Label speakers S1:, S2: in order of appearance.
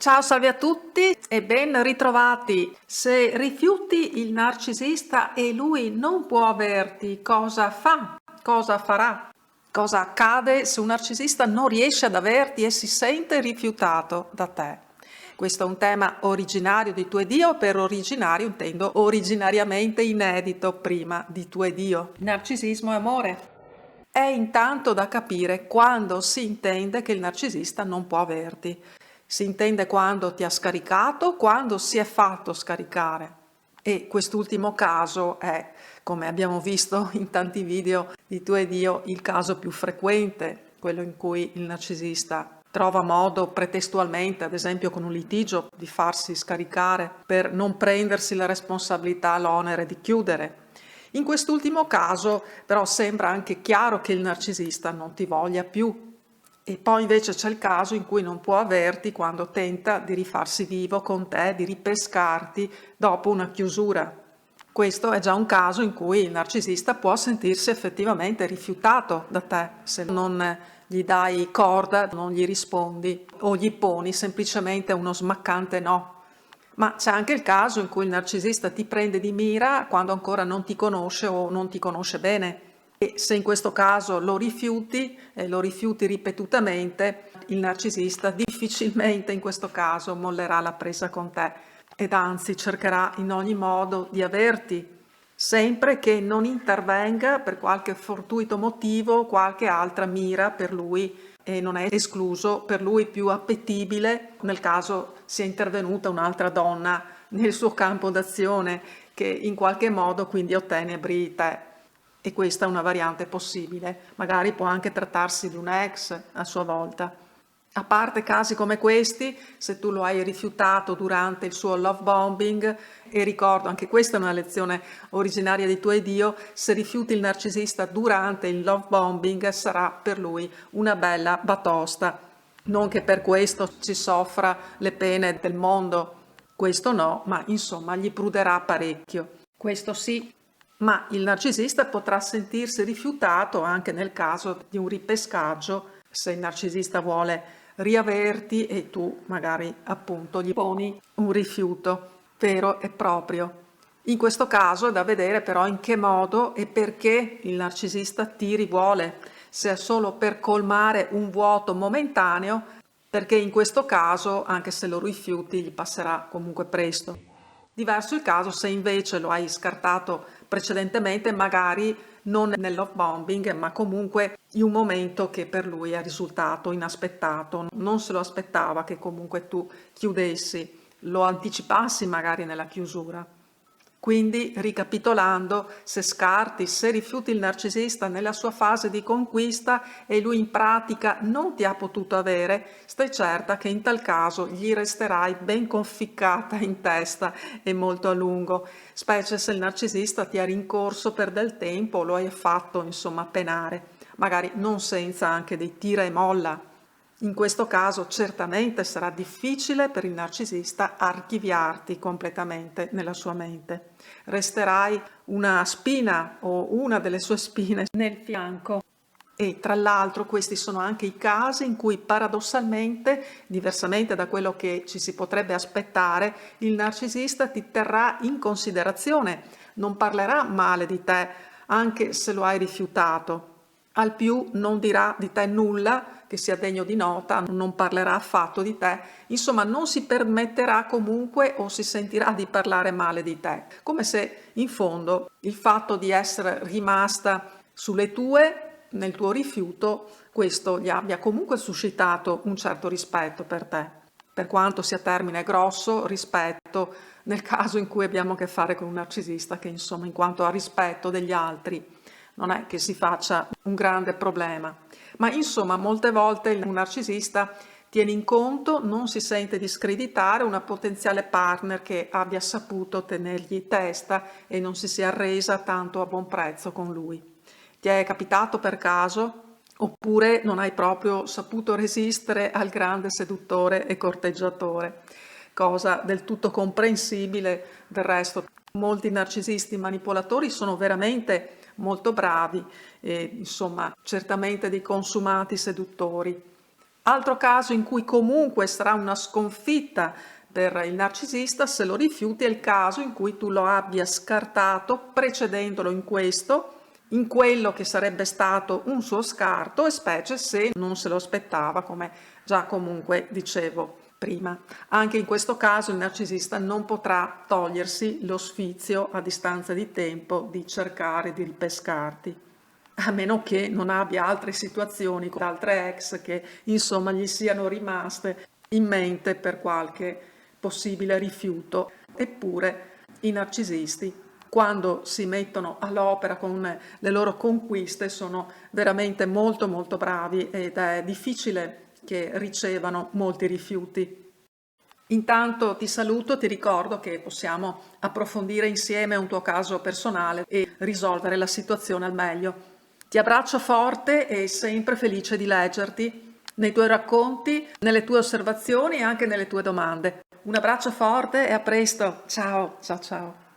S1: Ciao, salve a tutti e ben ritrovati. Se rifiuti il narcisista e lui non può averti, cosa fa? Cosa farà? Cosa accade se un narcisista non riesce ad averti e si sente rifiutato da te? Questo è un tema originario di Tu e Dio, per originario intendo originariamente inedito prima di Tu e Dio. Narcisismo e amore. È intanto da capire quando si intende che il narcisista non può averti. Si intende quando ti ha scaricato, quando si è fatto scaricare. E quest'ultimo caso è, come abbiamo visto in tanti video di Tu e Dio, il caso più frequente, quello in cui il narcisista trova modo pretestualmente, ad esempio con un litigio, di farsi scaricare per non prendersi la responsabilità, l'onere di chiudere. In quest'ultimo caso però sembra anche chiaro che il narcisista non ti voglia più. E poi invece c'è il caso in cui non può averti quando tenta di rifarsi vivo con te, di ripescarti dopo una chiusura. Questo è già un caso in cui il narcisista può sentirsi effettivamente rifiutato da te se non gli dai corda, non gli rispondi o gli poni semplicemente uno smaccante no. Ma c'è anche il caso in cui il narcisista ti prende di mira quando ancora non ti conosce o non ti conosce bene. E se in questo caso lo rifiuti e lo rifiuti ripetutamente, il narcisista difficilmente in questo caso mollerà la presa con te ed anzi cercherà in ogni modo di averti, sempre che non intervenga per qualche fortuito motivo, qualche altra mira per lui, e non è escluso per lui più appetibile nel caso sia intervenuta un'altra donna nel suo campo d'azione che in qualche modo quindi ottenebri te. E questa è una variante possibile, magari può anche trattarsi di un ex a sua volta. A parte casi come questi, se tu lo hai rifiutato durante il suo love bombing, e ricordo anche questa è una lezione originaria di Tu e Dio, se rifiuti il narcisista durante il love bombing sarà per lui una bella batosta. Non che per questo ci soffra le pene del mondo, questo no, ma insomma gli pruderà parecchio. Questo sì. Ma il narcisista potrà sentirsi rifiutato anche nel caso di un ripescaggio, se il narcisista vuole riaverti e tu magari appunto gli poni un rifiuto vero e proprio. In questo caso è da vedere però in che modo e perché il narcisista ti rivuole, se è solo per colmare un vuoto momentaneo, perché in questo caso anche se lo rifiuti gli passerà comunque presto. Diverso il caso se invece lo hai scartato precedentemente, magari non nel love bombing, ma comunque in un momento che per lui è risultato inaspettato, non se lo aspettava che comunque tu chiudessi, lo anticipassi magari nella chiusura. Quindi, ricapitolando, se scarti, se rifiuti il narcisista nella sua fase di conquista e lui in pratica non ti ha potuto avere, stai certa che in tal caso gli resterai ben conficcata in testa e molto a lungo, specie se il narcisista ti ha rincorso per del tempo o lo hai fatto, insomma, penare, magari non senza anche dei tira e molla. In questo caso certamente sarà difficile per il narcisista archiviarti completamente nella sua mente. Resterai una spina o una delle sue spine nel fianco. E tra l'altro questi sono anche i casi in cui paradossalmente, diversamente da quello che ci si potrebbe aspettare, il narcisista ti terrà in considerazione, non parlerà male di te anche se lo hai rifiutato. Al più non dirà di te nulla che sia degno di nota, non parlerà affatto di te, insomma non si permetterà comunque o si sentirà di parlare male di te, come se in fondo il fatto di essere rimasta sulle tue, nel tuo rifiuto, questo gli abbia comunque suscitato un certo rispetto per te, per quanto sia termine grosso, rispetto, nel caso in cui abbiamo a che fare con un narcisista che insomma in quanto a rispetto degli altri non è che si faccia un grande problema. Ma insomma, molte volte un narcisista tiene in conto, non si sente di screditare una potenziale partner che abbia saputo tenergli testa e non si sia arresa tanto a buon prezzo con lui. Ti è capitato per caso? Oppure non hai proprio saputo resistere al grande seduttore e corteggiatore? Cosa del tutto comprensibile, del resto. Molti narcisisti manipolatori sono veramente molto bravi e insomma certamente dei consumati seduttori. Altro caso in cui comunque sarà una sconfitta per il narcisista se lo rifiuti è il caso in cui tu lo abbia scartato precedendolo in quello che sarebbe stato un suo scarto, e specie se non se lo aspettava, come già comunque dicevo prima. Anche in questo caso il narcisista non potrà togliersi lo sfizio a distanza di tempo di cercare di ripescarti, a meno che non abbia altre situazioni con altre ex che insomma gli siano rimaste in mente per qualche possibile rifiuto. Eppure i narcisisti, quando si mettono all'opera con le loro conquiste, sono veramente molto molto bravi ed è difficile che ricevano molti rifiuti. Intanto ti saluto, ti ricordo che possiamo approfondire insieme un tuo caso personale e risolvere la situazione al meglio. Ti abbraccio forte e sempre felice di leggerti nei tuoi racconti, nelle tue osservazioni e anche nelle tue domande. Un abbraccio forte e a presto. Ciao, ciao, ciao.